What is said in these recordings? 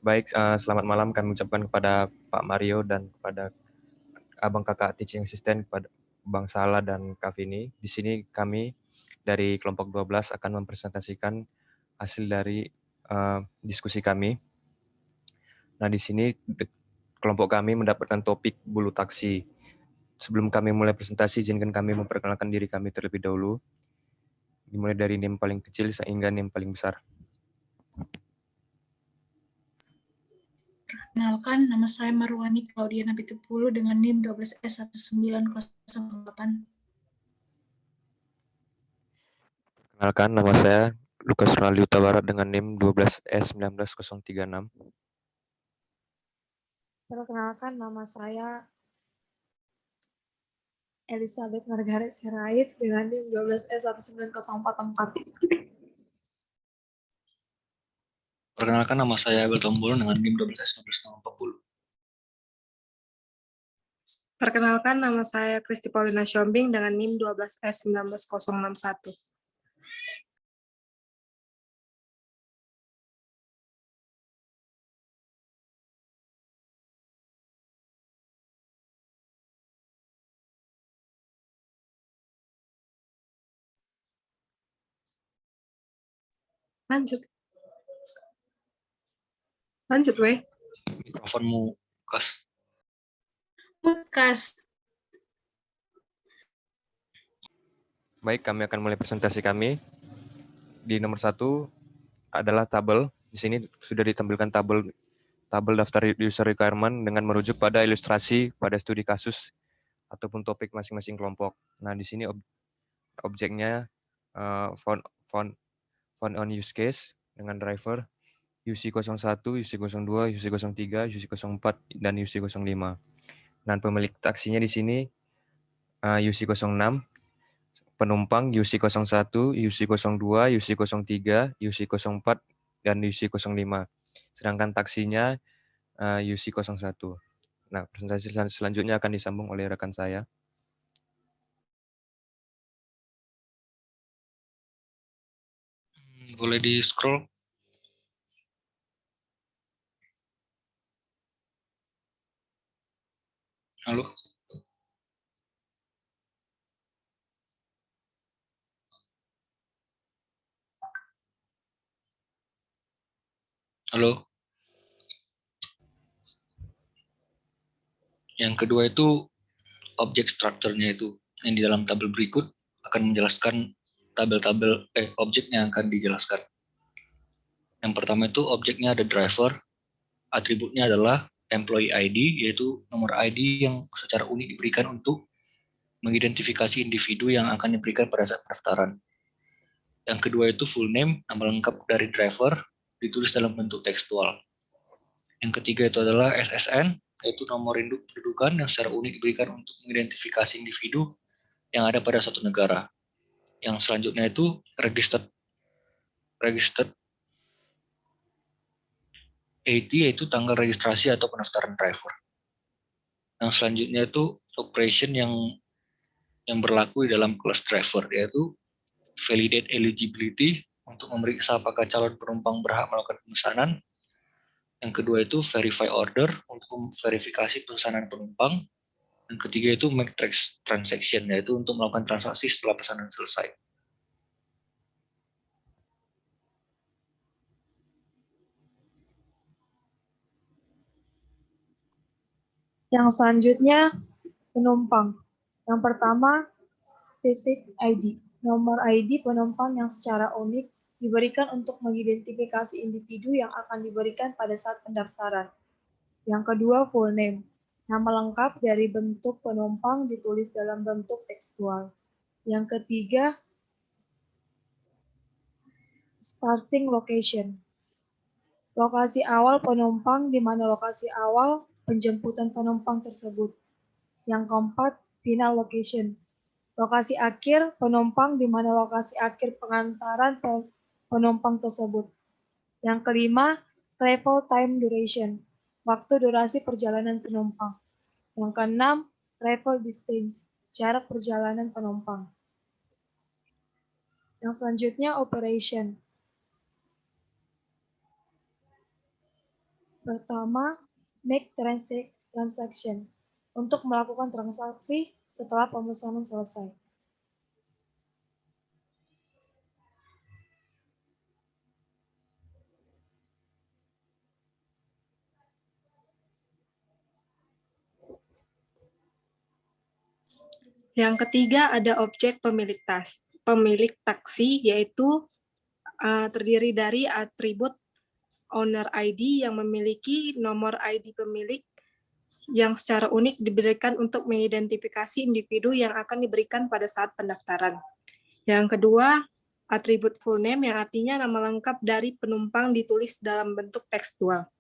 Baik, selamat malam kami ucapkan kepada Pak Mario dan kepada Abang Kakak Teaching Assistant, kepada Bang Sala dan Kak Vini. Di sini kami dari kelompok 12 akan mempresentasikan hasil dari diskusi kami. Nah, di sini kelompok kami mendapatkan topik bulu taksi. Sebelum kami mulai presentasi, izinkan kami memperkenalkan diri kami terlebih dahulu. Dimulai dari NIM paling kecil sehingga NIM paling besar. Perkenalkan, nama saya Marwani Claudiana Pitupulu dengan NIM 12S1908. Perkenalkan, nama saya Lukas Ronaldi Huta Barat dengan NIM 12S19036. Perkenalkan, nama saya Elizabeth Margaret Sirait dengan NIM 12S19044. Perkenalkan, nama saya Abel Tombol dengan NIM 12S19640. Perkenalkan, nama saya Kristi Paulina Siombing dengan NIM 12S19061. Lanjut, weh. Mikrofonmu, Kas. Mukas. Baik, kami akan mulai presentasi kami. Di nomor 1 adalah tabel. Di sini sudah ditampilkan tabel daftar user requirement dengan merujuk pada ilustrasi pada studi kasus ataupun topik masing-masing kelompok. Nah, di sini objeknya found on use case dengan driver UC01, UC02, UC03, UC04, dan UC05. Dan pemilik taksinya di sini UC06, penumpang UC01, UC02, UC03, UC04, dan UC05. Sedangkan taksinya UC01. Nah, presentasi selanjutnya akan disambung oleh rekan saya. Boleh di-scroll. Halo? Halo? Yang kedua itu objek strukturnya itu. Yang di dalam tabel berikut akan menjelaskan objek yang akan dijelaskan. Yang pertama itu objeknya ada driver, atributnya adalah employee ID, yaitu nomor ID yang secara unik diberikan untuk mengidentifikasi individu yang akan diberikan pada saat pendaftaran. Yang kedua itu full name, nama lengkap dari driver, ditulis dalam bentuk tekstual. Yang ketiga itu adalah SSN, yaitu nomor induk kedudukan yang secara unik diberikan untuk mengidentifikasi individu yang ada pada suatu negara. Yang selanjutnya itu registered AT, yaitu tanggal registrasi atau pendaftaran driver. Yang selanjutnya itu operation yang berlaku di dalam kelas driver, yaitu validate eligibility untuk memeriksa apakah calon penumpang berhak melakukan pemesanan. Yang kedua itu verify order untuk memverifikasi pesanan penumpang. Yang ketiga itu make transaction, yaitu untuk melakukan transaksi setelah pesanan selesai. Yang selanjutnya, penumpang. Yang pertama, basic ID. Nomor ID penumpang yang secara unik diberikan untuk mengidentifikasi individu yang akan diberikan pada saat pendaftaran. Yang kedua, full name. Nama lengkap dari bentuk penumpang ditulis dalam bentuk tekstual. Yang ketiga, starting location. Lokasi awal penumpang di mana lokasi awal penjemputan penumpang tersebut. Yang keempat, final location. Lokasi akhir penumpang di mana lokasi akhir pengantaran penumpang tersebut. Yang kelima, travel time duration. Waktu durasi perjalanan penumpang. Yang keenam, travel distance. Jarak perjalanan penumpang. Yang selanjutnya, operation. Pertama, make transaction untuk melakukan transaksi setelah pemesanan selesai. Yang ketiga ada objek pemilik taksi, yaitu terdiri dari atribut owner ID yang memiliki nomor ID pemilik yang secara unik diberikan untuk mengidentifikasi individu yang akan diberikan pada saat pendaftaran. Yang kedua, atribut full name yang artinya nama lengkap dari penumpang ditulis dalam bentuk tekstual.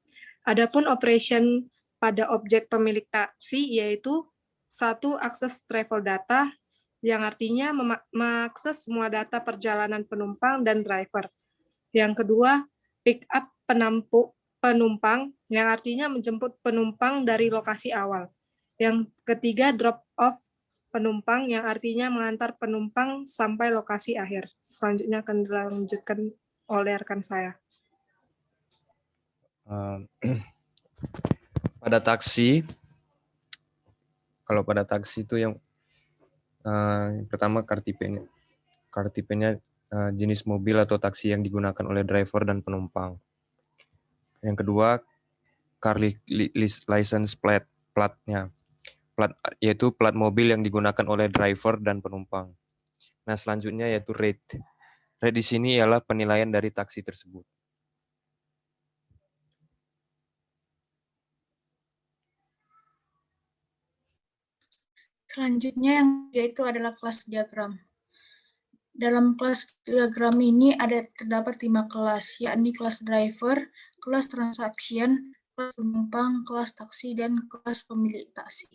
Adapun operation pada objek pemilik taksi yaitu satu, akses travel data yang artinya mengakses semua data perjalanan penumpang dan driver. Yang kedua, pick up penumpang yang artinya menjemput penumpang dari lokasi awal. Yang ketiga, drop off penumpang yang artinya mengantar penumpang sampai lokasi akhir. Selanjutnya akan dilanjutkan oleh rekan saya. Pada taksi, kalau pada taksi itu yang pertama kartipenya jenis mobil atau taksi yang digunakan oleh driver dan penumpang. Yang kedua, car license platnya, yaitu plat mobil yang digunakan oleh driver dan penumpang. Nah, selanjutnya yaitu rate. Rate di sini ialah penilaian dari taksi tersebut. Selanjutnya yang yaitu adalah kelas diagram. Dalam kelas diagram ini terdapat 5 kelas, yakni kelas driver, kelas transaction, kelas penumpang, kelas taksi, dan kelas pemilik taksi.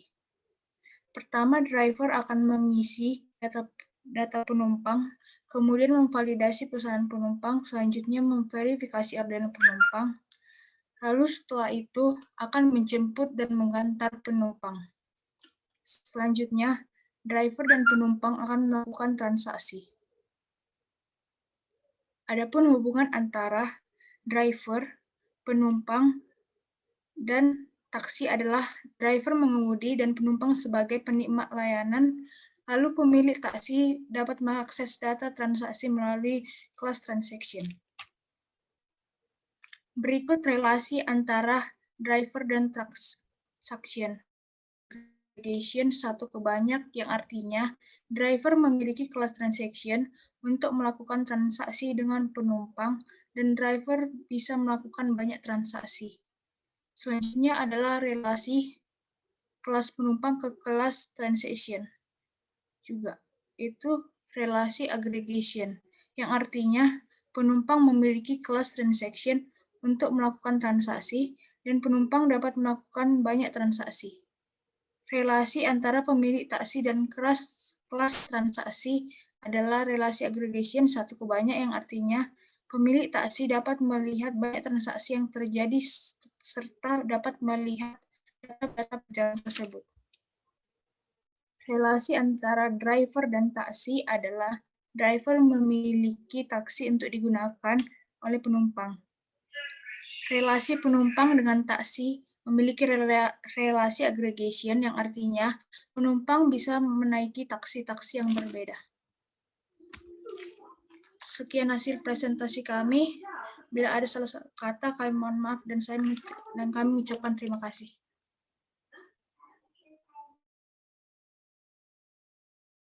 Pertama, driver akan mengisi data penumpang, kemudian memvalidasi pesanan penumpang, selanjutnya memverifikasi orderan penumpang, lalu setelah itu akan menjemput dan mengantar penumpang. Selanjutnya, driver dan penumpang akan melakukan transaksi. Adapun hubungan antara driver, penumpang, dan taksi adalah driver mengemudi dan penumpang sebagai penikmat layanan, lalu pemilik taksi dapat mengakses data transaksi melalui kelas transaction. Berikut relasi antara driver dan transaction. Aggregation satu ke banyak yang artinya driver memiliki kelas transaction untuk melakukan transaksi dengan penumpang dan driver bisa melakukan banyak transaksi. Selanjutnya adalah relasi kelas penumpang ke kelas transaction. Juga itu relasi aggregation yang artinya penumpang memiliki kelas transaction untuk melakukan transaksi dan penumpang dapat melakukan banyak transaksi. Relasi antara pemilik taksi dan kelas transaksi adalah relasi aggregation satu ke banyak yang artinya pemilik taksi dapat melihat banyak transaksi yang terjadi serta dapat melihat data perjalanan tersebut. Relasi antara driver dan taksi adalah driver memiliki taksi untuk digunakan oleh penumpang. Relasi penumpang dengan taksi memiliki relasi aggregation yang artinya penumpang bisa menaiki taksi-taksi yang berbeda. Sekian hasil presentasi kami. Bila ada salah kata, kami mohon maaf dan kami mengucapkan terima kasih.